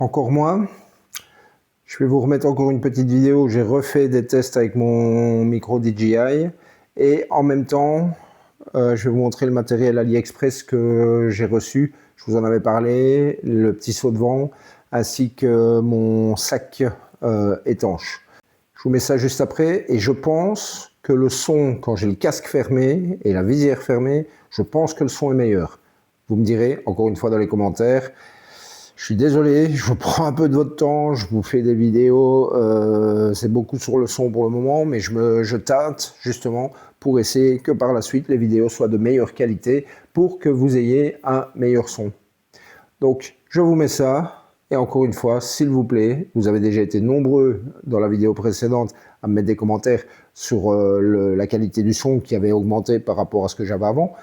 Encore moins. Je vais vous remettre encore une petite vidéo où j'ai refait des tests avec mon micro DJI et en même temps je vais vous montrer le matériel AliExpress que j'ai reçu. Je vous en avais parlé, le petit seau de vent ainsi que mon sac étanche. Je vous mets ça juste après et je pense que le son, quand j'ai le casque fermé et la visière fermée, je pense que le son est meilleur. Vous me direz encore une fois dans les commentaires. Je suis désolé, je vous prends un peu de votre temps, je vous fais des vidéos, c'est beaucoup sur le son pour le moment, mais je tâte justement pour essayer que par la suite les vidéos soient de meilleure qualité pour que vous ayez un meilleur son. Donc je vous mets ça, et encore une fois, s'il vous plaît, vous avez déjà été nombreux dans la vidéo précédente à me mettre des commentaires sur la qualité du son qui avait augmenté par rapport à ce que j'avais avant.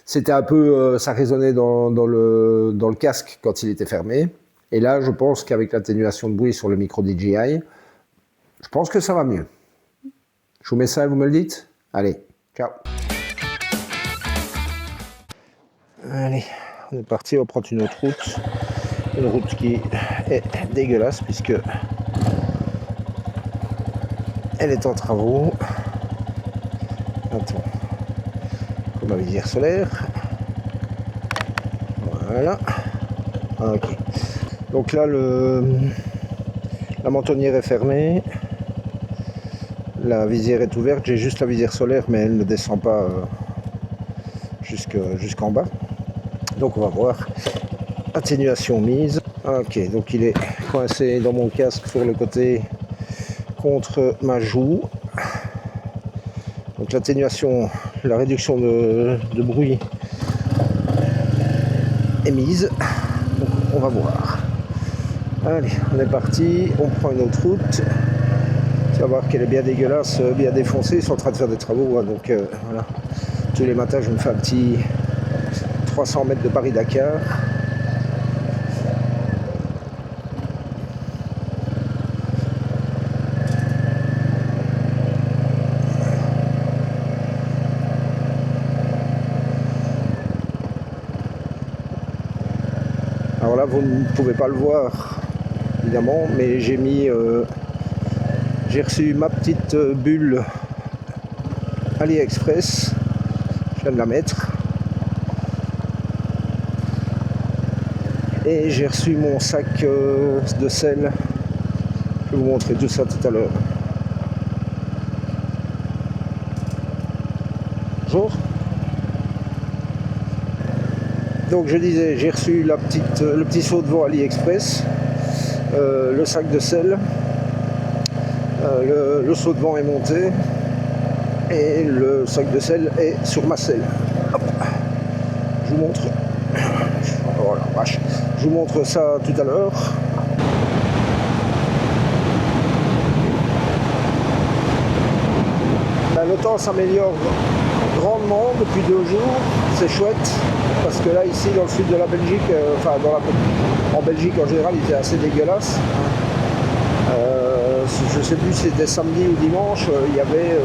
C'était un peu, ça résonnait dans le casque quand il était fermé. Et là, je pense qu'avec l'atténuation de bruit sur le micro DJI, je pense que ça va mieux. Je vous mets ça et vous me le dites? Allez, ciao. Allez, on est parti, on prend une autre route. Une route qui est dégueulasse puisque elle est en travaux. Attends. Ma visière solaire. Voilà. Ok. Donc là, la mentonnière est fermée. La visière est ouverte. J'ai juste la visière solaire, mais elle ne descend pas jusqu'en bas. Donc on va voir. Atténuation mise. Ok. Donc il est coincé dans mon casque sur le côté contre ma joue. Donc l'atténuation, la réduction de bruit est mise. Donc on va voir. Allez, on est parti, on prend une autre route. Tu vas voir qu'elle est bien dégueulasse, bien défoncée. Ils sont en train de faire des travaux, hein, donc voilà. Tous les matins, je me fais un petit 300 mètres de Paris-Dakar. Alors là, vous ne pouvez pas le voir, évidemment, mais j'ai reçu ma petite bulle AliExpress. Je viens de la mettre. Et j'ai reçu mon sac de sel. Je vais vous montrer tout ça tout à l'heure. Bonjour. Donc je disais, j'ai reçu le petit seau de vent AliExpress, le sac de sel, le seau de vent est monté et le sac de sel est sur ma selle. Hop. Je vous montre. Oh la vache. Je vous montre ça tout à l'heure. Ben, le temps s'améliore grandement depuis 2 jours, c'est chouette parce que là ici dans le sud de la Belgique, en Belgique en général il était assez dégueulasse. Je sais plus si c'était samedi ou dimanche, il y avait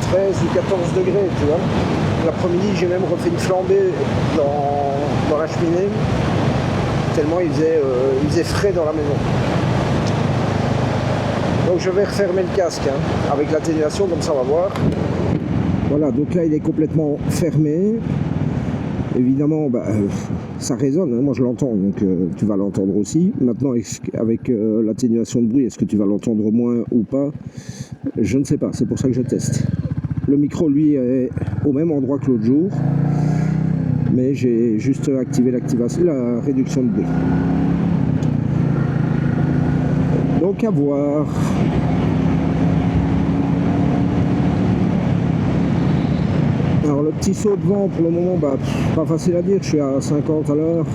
13 ou 14 degrés, tu vois. L'après-midi j'ai même refait une flambée dans la cheminée tellement il faisait frais dans la maison. Donc je vais refermer le casque avec l'atténuation, comme ça on va voir. Voilà, donc là il est complètement fermé. Évidemment, ça résonne, hein, moi je l'entends, donc tu vas l'entendre aussi. Maintenant, avec l'atténuation de bruit, est-ce que tu vas l'entendre moins ou pas? Je ne sais pas, c'est pour ça que je teste. Le micro, lui, est au même endroit que l'autre jour, mais j'ai juste activé la réduction de bruit. Donc à voir. Alors le petit saut de vent pour le moment, pas facile à dire, je suis à 50 à l'heure.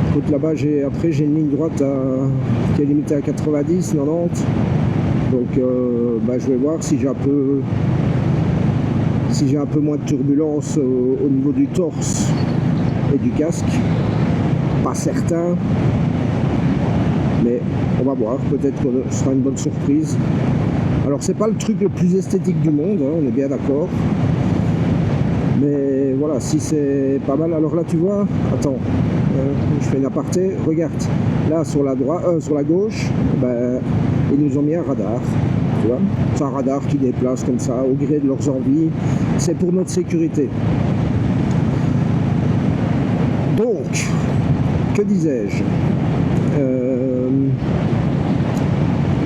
Écoute, là-bas après j'ai une ligne droite qui est limitée à 90, 90. Donc je vais voir si j'ai un peu moins de turbulence au niveau du torse et du casque. Pas certain. Mais on va voir, peut-être que ce sera une bonne surprise. Alors c'est pas le truc le plus esthétique du monde, hein, on est bien d'accord. Mais voilà, si c'est pas mal, alors là tu vois, attends, je fais une aparté, regarde, là sur la droite, sur la gauche, ben, ils nous ont mis un radar, tu vois, c'est un radar qui déplace comme ça au gré de leurs envies, c'est pour notre sécurité. Donc, que disais-je,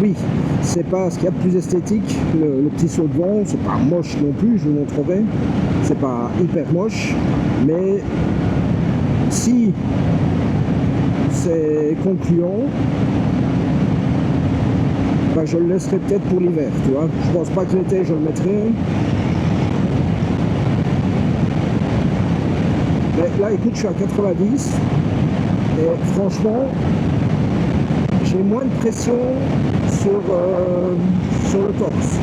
oui, c'est pas ce qu'il y a de plus esthétique, le petit saut de vent, c'est pas moche non plus, je vous montrerai, c'est pas hyper moche, mais si c'est concluant, ben je le laisserai peut-être pour l'hiver, tu vois, je pense pas que l'été je le mettrai. Mais là écoute, je suis à 90 et franchement j'ai moins de pression sur le torse.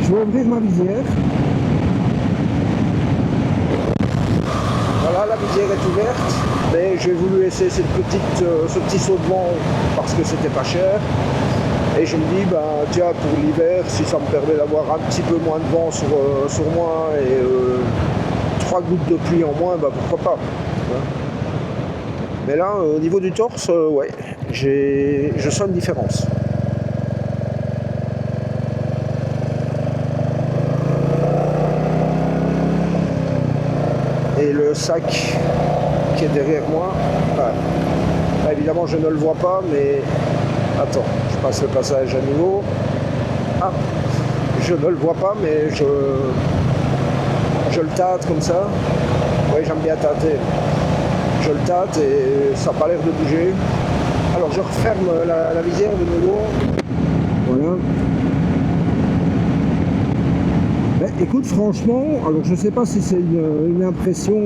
Je vais ouvrir ma visière. Voilà, la visière est ouverte, mais j'ai voulu essayer ce petit saut de vent parce que c'était pas cher. Et je me dis, bah, tiens, pour l'hiver, si ça me permet d'avoir un petit peu moins de vent sur moi et 3 gouttes de pluie en moins, bah, pourquoi pas. Mais là, au niveau du torse, ouais, je sens une différence. Et le sac qui est derrière moi, bah, évidemment je ne le vois pas, mais attends, je passe le passage à niveau. Ah, je ne le vois pas, mais je le tâte comme ça. Oui, j'aime bien tâter. Je le tâte et ça n'a pas l'air de bouger. Alors je referme la visière de nouveau. Voilà. Ben, écoute, franchement, alors je sais pas si c'est une impression,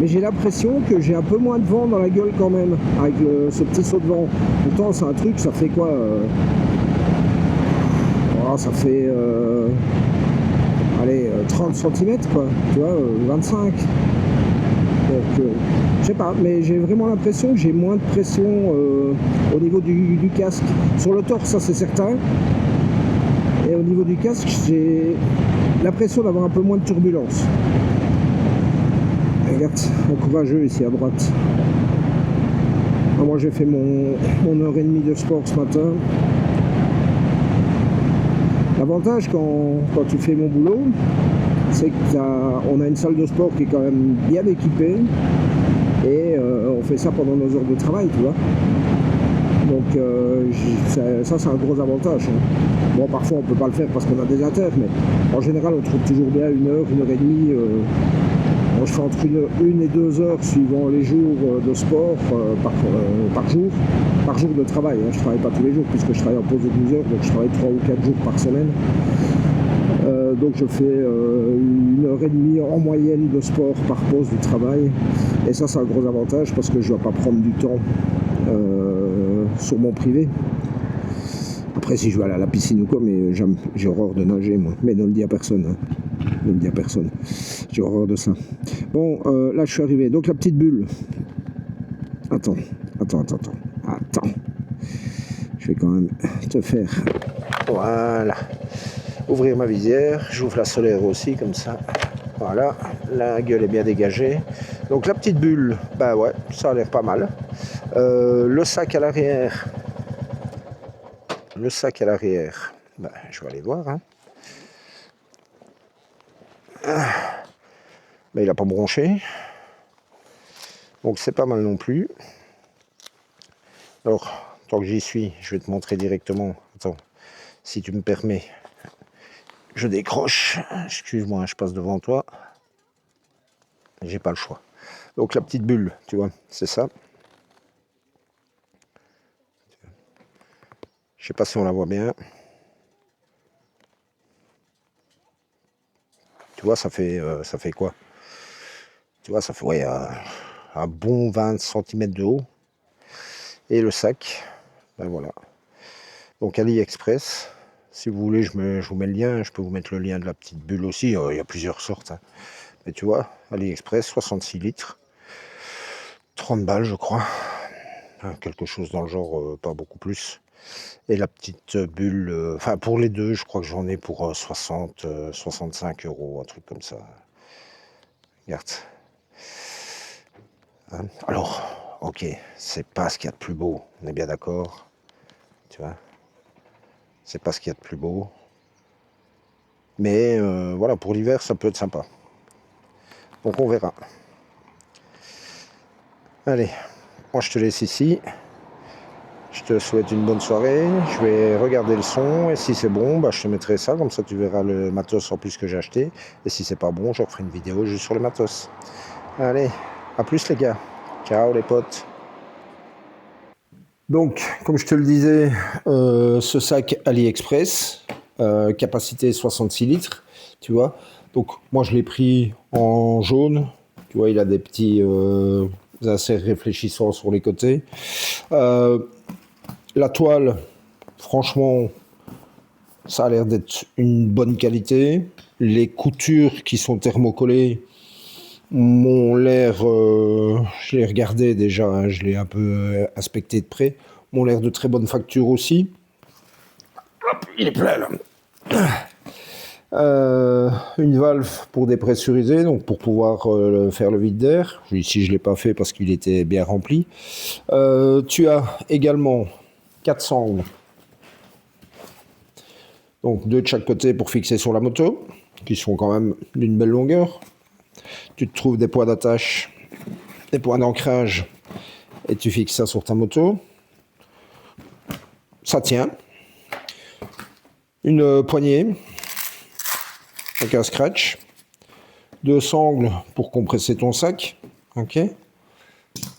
mais j'ai l'impression que j'ai un peu moins de vent dans la gueule quand même, avec ce petit saut de vent. Pourtant, c'est un truc, ça fait quoi voilà, ça fait allez, 30 cm quoi, tu vois, 25. Donc, je sais pas, mais j'ai vraiment l'impression que j'ai moins de pression au niveau du casque. Sur le torse, ça c'est certain. Et au niveau du casque, j'ai l'impression d'avoir un peu moins de turbulence. Regarde, courageux ici à droite. Alors moi j'ai fait mon heure et demie de sport ce matin. L'avantage quand tu fais mon boulot, c'est qu'on a une salle de sport qui est quand même bien équipée et on fait ça pendant nos heures de travail, tu vois. Donc ça c'est un gros avantage. Bon, parfois on peut pas le faire parce qu'on a des haltères, mais en général on trouve toujours bien une heure et demie. Moi je fais entre une et 2 heures suivant les jours de sport par jour de travail. Hein. Je travaille pas tous les jours puisque je travaille en pause de 12 heures, donc je travaille 3 ou 4 jours par semaine. Donc je fais 1 heure et demie en moyenne de sport par pause du travail. Et ça c'est un gros avantage parce que je ne dois pas prendre du temps sur mon privé. Après si je vais aller à la piscine ou quoi, mais j'ai horreur de nager moi. Mais ne le dis à personne. Hein. Ne le dis à personne. J'ai horreur de ça. Bon, là je suis arrivé. Donc la petite bulle. Attends. Je vais quand même te faire. Voilà. Ouvrir ma visière. J'ouvre la solaire aussi comme ça. Voilà. La gueule est bien dégagée. Donc la petite bulle, bah ouais, ça a l'air pas mal. Le sac à l'arrière. Bah, je vais aller voir. Hein. Mais il n'a pas bronché. Donc c'est pas mal non plus. Alors, tant que j'y suis, je vais te montrer directement. Attends, si tu me permets, je décroche. Excuse-moi, je passe devant toi. J'ai pas le choix. Donc la petite bulle, tu vois, c'est ça. Je sais pas si on la voit bien. Tu vois, ça fait quoi? Tu vois, ça fait ouais, un bon 20 cm de haut. Et le sac, ben voilà. Donc AliExpress, si vous voulez, je vous mets le lien. Je peux vous mettre le lien de la petite bulle aussi. Il y a plusieurs sortes. Hein. Mais tu vois, AliExpress, 66 litres. 30 balles, je crois. Quelque chose dans le genre, pas beaucoup plus. Et la petite bulle, enfin pour les deux, je crois que j'en ai pour 60, 65 euros, un truc comme ça. Regarde. Hein. Alors, ok, c'est pas ce qu'il y a de plus beau, on est bien d'accord. Tu vois, c'est pas ce qu'il y a de plus beau. Mais voilà, pour l'hiver, ça peut être sympa. Donc on verra. Allez, moi je te laisse ici. Je te souhaite une bonne soirée. Je vais regarder le son et si c'est bon, bah, je te mettrai ça. Comme ça, tu verras le matos en plus que j'ai acheté. Et si c'est pas bon, je referai une vidéo juste sur le matos. Allez, à plus les gars. Ciao les potes. Donc, comme je te le disais, ce sac AliExpress, capacité 66 litres, tu vois. Donc, moi, je l'ai pris en jaune. Tu vois, il a des petits inserts réfléchissants sur les côtés. La toile, franchement, ça a l'air d'être une bonne qualité. Les coutures qui sont thermocollées m'ont l'air, je l'ai regardé déjà, hein, je l'ai un peu inspecté de près, m'ont l'air de très bonne facture aussi. Hop, il est plein là. Une valve pour dépressuriser, donc pour pouvoir faire le vide d'air. Ici, je ne l'ai pas fait parce qu'il était bien rempli. Tu as également 4 sangles. Donc 2 de chaque côté pour fixer sur la moto, qui sont quand même d'une belle longueur. Tu te trouves des points d'attache, des points d'ancrage, et tu fixes ça sur ta moto. Ça tient. Une poignée avec un scratch. 2 sangles pour compresser ton sac. Ok.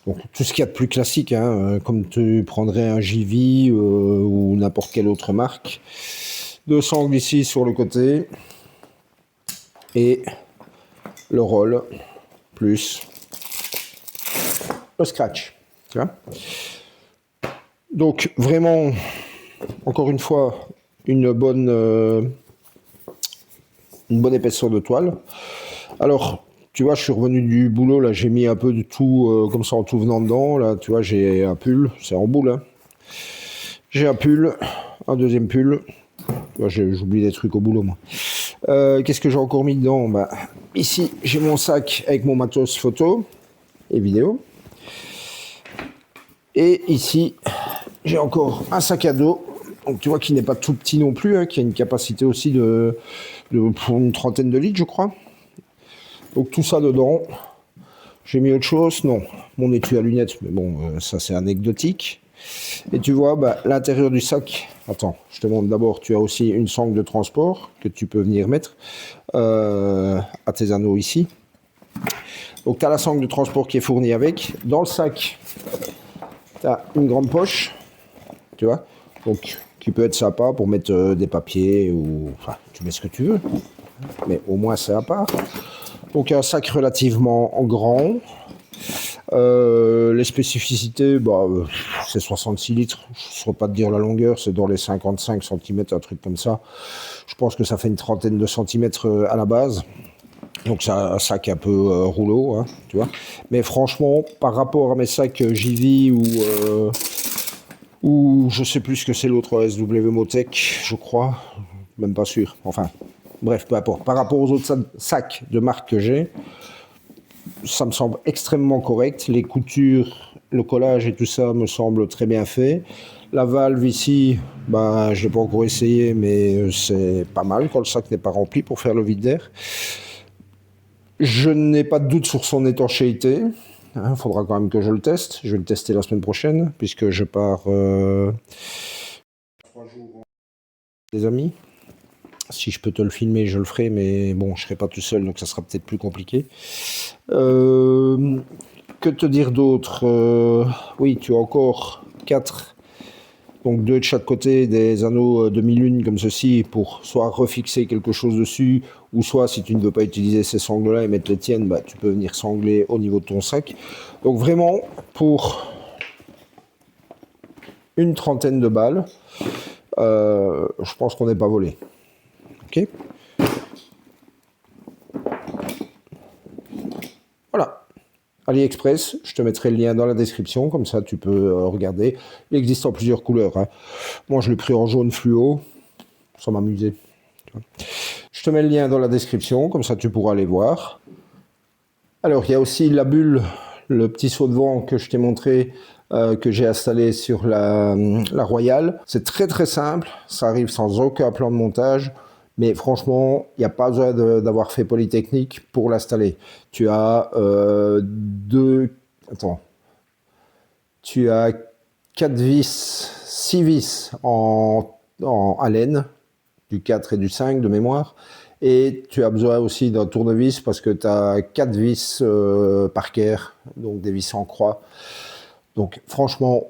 Donc tout ce qu'il y a de plus classique, hein, comme tu prendrais un JV ou n'importe quelle autre marque. 2 sangles ici sur le côté. Et le roll plus le scratch. Tu vois. Donc vraiment, encore une fois, une bonne épaisseur de toile. Alors, tu vois, je suis revenu du boulot, là, j'ai mis un peu de tout, comme ça, en tout venant dedans. Là, tu vois, j'ai un pull, c'est en boule. Hein. J'ai un pull, un deuxième pull. J'oublie des trucs au boulot, moi. Qu'est-ce que j'ai encore mis dedans? Bah, ici, j'ai mon sac avec mon matos photo et vidéo. Et ici, j'ai encore un sac à dos. Donc, tu vois qu'il n'est pas tout petit non plus, hein, qui a une capacité aussi pour une trentaine de litres, je crois. Donc, tout ça dedans. J'ai mis autre chose? Non. Mon étui à lunettes, mais bon, ça c'est anecdotique. Et tu vois, bah, l'intérieur du sac, attends, je te montre d'abord, tu as aussi une sangle de transport que tu peux venir mettre à tes anneaux ici. Donc tu as la sangle de transport qui est fournie avec. Dans le sac, tu as une grande poche, tu vois, donc qui peut être sympa pour mettre des papiers ou... Enfin, tu mets ce que tu veux, mais au moins c'est à part. Donc un sac relativement grand. Les spécificités, bah, c'est 66 litres. Je ne saurais pas te dire la longueur, c'est dans les 55 cm, un truc comme ça. Je pense que ça fait une trentaine de centimètres à la base. Donc c'est un sac un peu rouleau, hein, tu vois. Mais franchement, par rapport à mes sacs JV ou je sais plus ce que c'est l'autre SW Motec, je crois, même pas sûr. Enfin, bref, peu importe. Par rapport aux autres sacs de marque que j'ai, ça me semble extrêmement correct. Les coutures, le collage et tout ça me semble très bien fait. La valve ici, bah, je l'ai pas encore essayé, mais c'est pas mal quand le sac n'est pas rempli pour faire le vide d'air. Je n'ai pas de doute sur son étanchéité. Il faudra quand même que je le teste. Je vais le tester la semaine prochaine, puisque je pars 3 jours des amis. Si je peux te le filmer, je le ferai, mais bon, je serai pas tout seul, donc ça sera peut-être plus compliqué. Que te dire d'autre? Oui, tu as encore 4, donc 2 de chaque côté, des anneaux demi-lune comme ceci, pour soit refixer quelque chose dessus, ou soit si tu ne veux pas utiliser ces sangles-là et mettre les tiennes, bah, tu peux venir sangler au niveau de ton sac. Donc vraiment, pour une trentaine de balles, je pense qu'on n'est pas volé. Ok. Voilà. AliExpress, je te mettrai le lien dans la description, comme ça tu peux regarder. Il existe en plusieurs couleurs, hein. Moi je l'ai pris en jaune fluo, ça m'amusait. Je te mets le lien dans la description, comme ça tu pourras aller voir. Alors il y a aussi la bulle, le petit seau de vent que je t'ai montré, que j'ai installé sur la Royale. C'est très très simple, ça arrive sans aucun plan de montage. Mais franchement, il n'y a pas besoin d'avoir fait Polytechnique pour l'installer. Tu as tu as 4 vis, 6 vis en laine, du 4 et du 5 de mémoire. Et tu as besoin aussi d'un tournevis parce que tu as 4 vis Parker, donc des vis en croix. Donc franchement,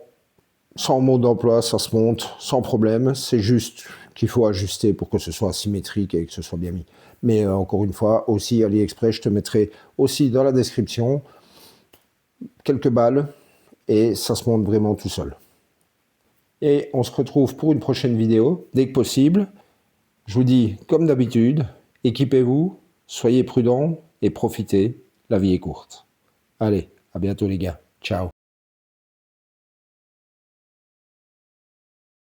sans mode d'emploi, ça se monte sans problème. C'est juste qu'il faut ajuster pour que ce soit symétrique et que ce soit bien mis. Mais encore une fois, aussi AliExpress, je te mettrai aussi dans la description quelques balles et ça se monte vraiment tout seul. Et on se retrouve pour une prochaine vidéo, dès que possible. Je vous dis, comme d'habitude, équipez-vous, soyez prudents et profitez, la vie est courte. Allez, à bientôt les gars, ciao.